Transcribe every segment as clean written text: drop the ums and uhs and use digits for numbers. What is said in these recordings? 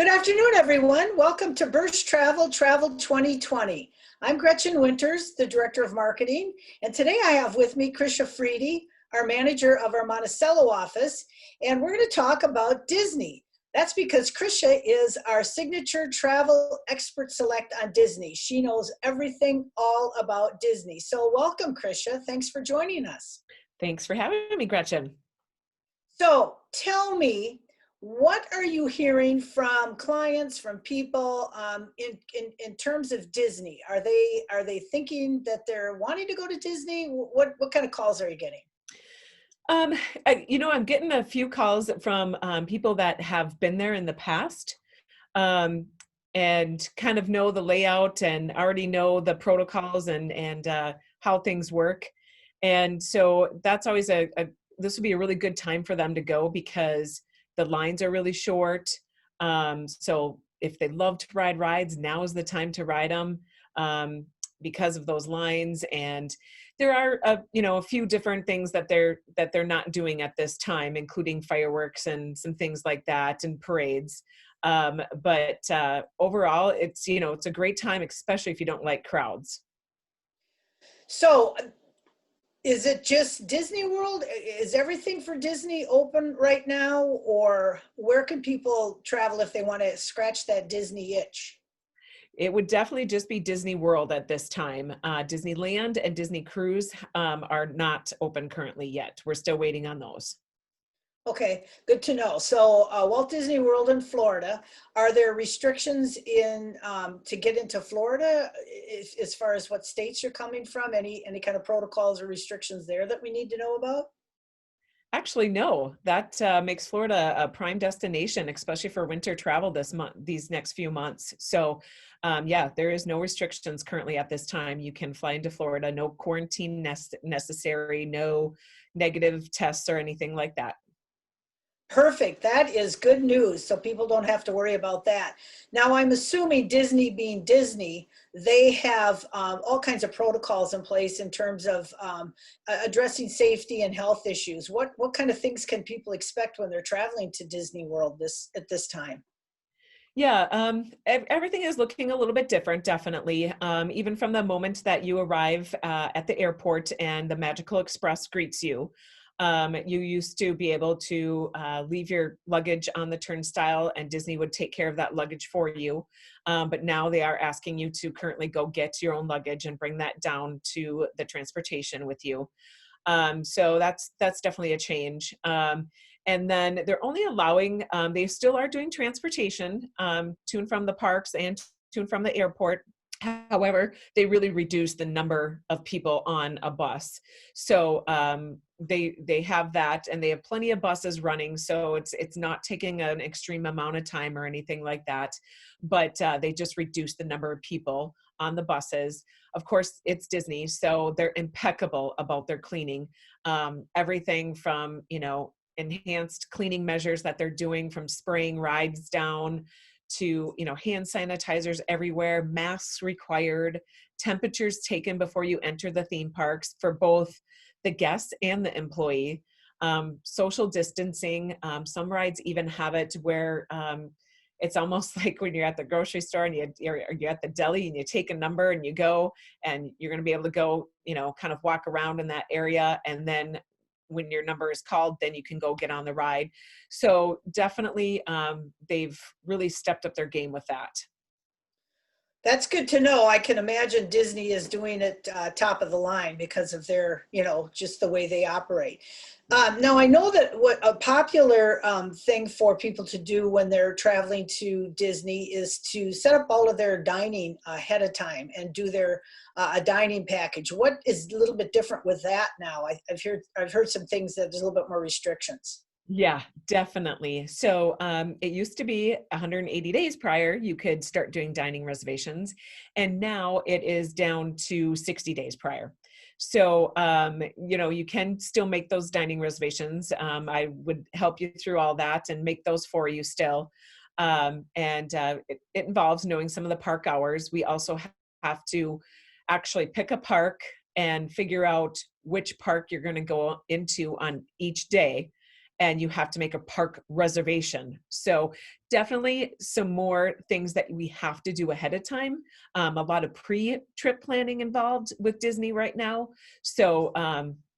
Good afternoon, everyone. Welcome to Bursch Travel 2020. I'm Gretchen Winters, the Director of Marketing, and today I have with me Krisha Friede, our manager of our Monticello office, and we're going to talk about Disney. That's because Krisha is our signature travel expert select on Disney. She knows everything all about Disney. So welcome, Krisha. Thanks for joining us. Thanks for having me, Gretchen. So tell me, what are you hearing from clients, from people in terms of Disney? Are they thinking that they're wanting to go to Disney? What kind of calls are you getting? I'm getting a few calls from people that have been there in the past and kind of know the layout and already know the protocols and how things work. And so that's always this would be a really good time for them to go because the lines are really short. So if they love to ride rides, now is the time to ride them because of those lines. And there are a few different things that they're not doing at this time, including fireworks and some things like that and parades. But overall, it's a great time, especially if you don't like crowds. So is it just Disney World? Is everything for Disney open right now? Or where can people travel if they want to scratch that Disney itch? It would definitely just be Disney World at this time. Disneyland and Disney Cruise are not open currently yet. We're still waiting on those. Okay, good to know. So Walt Disney World in Florida, are there restrictions in to get into Florida as far as what states you're coming from? Any kind of protocols or restrictions there that we need to know about? Actually, no, that makes Florida a prime destination, especially for winter travel these next few months. So yeah, there is no restrictions currently at this time. You can fly into Florida, no quarantine necessary, no negative tests or anything like that. Perfect. That is good news. So people don't have to worry about that. Now, I'm assuming Disney being Disney, they have all kinds of protocols in place in terms of addressing safety and health issues. What kind of things can people expect when they're traveling to Disney World at this time? Yeah, everything is looking a little bit different, definitely. Even from the moment that you arrive at the airport and the Magical Express greets you. You used to be able to leave your luggage on the turnstile and Disney would take care of that luggage for you. But now they are asking you to currently go get your own luggage and bring that down to the transportation with you. So that's definitely a change. And then they're only allowing, they still are doing transportation to and from the parks and to and from the airport. However, they really reduced the number of people on a bus. So they have that, and they have plenty of buses running. So it's not taking an extreme amount of time or anything like that. But they just reduced the number of people on the buses. Of course, it's Disney, so they're impeccable about their cleaning. Everything from enhanced cleaning measures that they're doing, from spraying rides down to hand sanitizers everywhere, masks required, temperatures taken before you enter the theme parks for both the guests and the employee, social distancing. Some rides even have it where it's almost like when you're at the grocery store and you're at the deli and you take a number and you go, and you're going to be able to go kind of walk around in that area, and then when your number is called, then you can go get on the ride. So definitely they've really stepped up their game with that. That's good to know. I can imagine Disney is doing it top of the line because of their, just the way they operate. Now, I know that what a popular thing for people to do when they're traveling to Disney is to set up all of their dining ahead of time and do their a dining package. What is a little bit different with that now? I've heard some things that there's a little bit more restrictions. Yeah, definitely. So it used to be 180 days prior, you could start doing dining reservations. And now it is down to 60 days prior. So, you can still make those dining reservations. I would help you through all that and make those for you still. It involves knowing some of the park hours. We also have to actually pick a park and figure out which park you're going to go into on each day. and you have to make a park reservation. So definitely some more things that we have to do ahead of time. A lot of pre-trip planning involved with Disney right now. So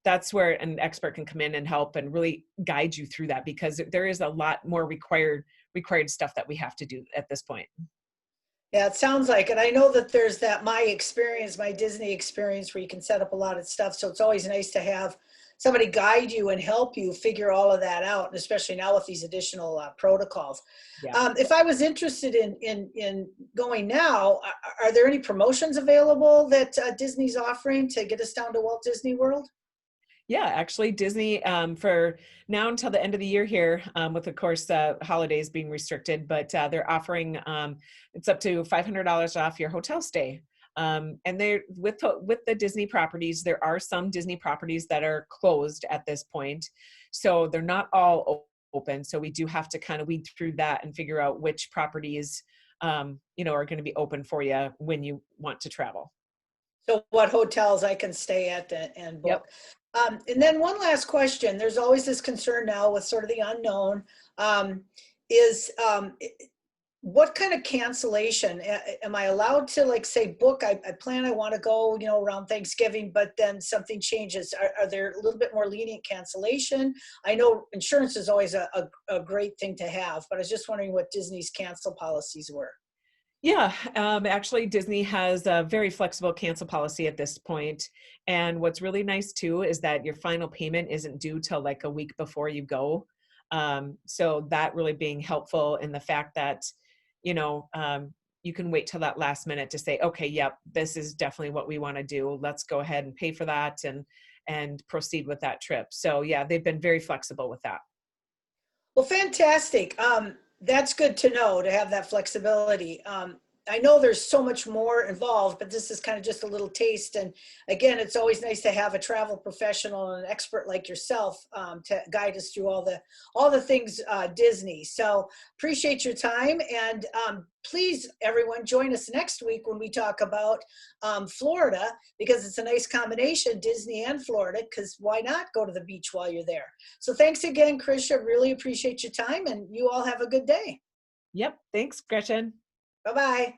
that's where an expert can come in and help and really guide you through that, because there is a lot more required stuff that we have to do at this point. Yeah, it sounds like it. I know that there's that my experience, my Disney experience, where you can set up a lot of stuff. So it's always nice to have somebody guide you and help you figure all of that out, and especially now with these additional protocols. Yeah. If I was interested in going now, are there any promotions available that Disney's offering to get us down to Walt Disney World? Yeah, actually, Disney for now until the end of the year here, with of course holidays being restricted, but they're offering it's up to $500 off your hotel stay. And they're with the Disney properties. There are some Disney properties that are closed at this point, so they're not all open. So we do have to kind of weed through that and figure out which properties are going to be open for you when you want to travel. So what hotels I can stay at and Yep. book. And then one last question. There's always this concern now with sort of the unknown. Um, is what kind of cancellation am I allowed to, like, say, book? I plan I want to go, around Thanksgiving, but then something changes. Are there a little bit more lenient cancellation? I know insurance is always a great thing to have, but I was just wondering what Disney's cancel policies were. Yeah, actually, Disney has a very flexible cancel policy at this point. And what's really nice too is that your final payment isn't due till like a week before you go. So that really being helpful in the fact that, you know, um, you can wait till that last minute to say, okay, yep, this is definitely what we want to do. Let's go ahead and pay for that and proceed with that trip. So yeah, they've been very flexible with that. Well, fantastic. That's good to know, to have that flexibility. I know there's so much more involved, but this is kind of just a little taste. And again, it's always nice to have a travel professional and an expert like yourself to guide us through all the things Disney. So appreciate your time, and please, everyone, join us next week when we talk about Florida, because it's a nice combination, Disney and Florida. Because why not go to the beach while you're there? So thanks again, Krisha. Really appreciate your time, and you all have a good day. Yep. Thanks, Gretchen. Bye-bye.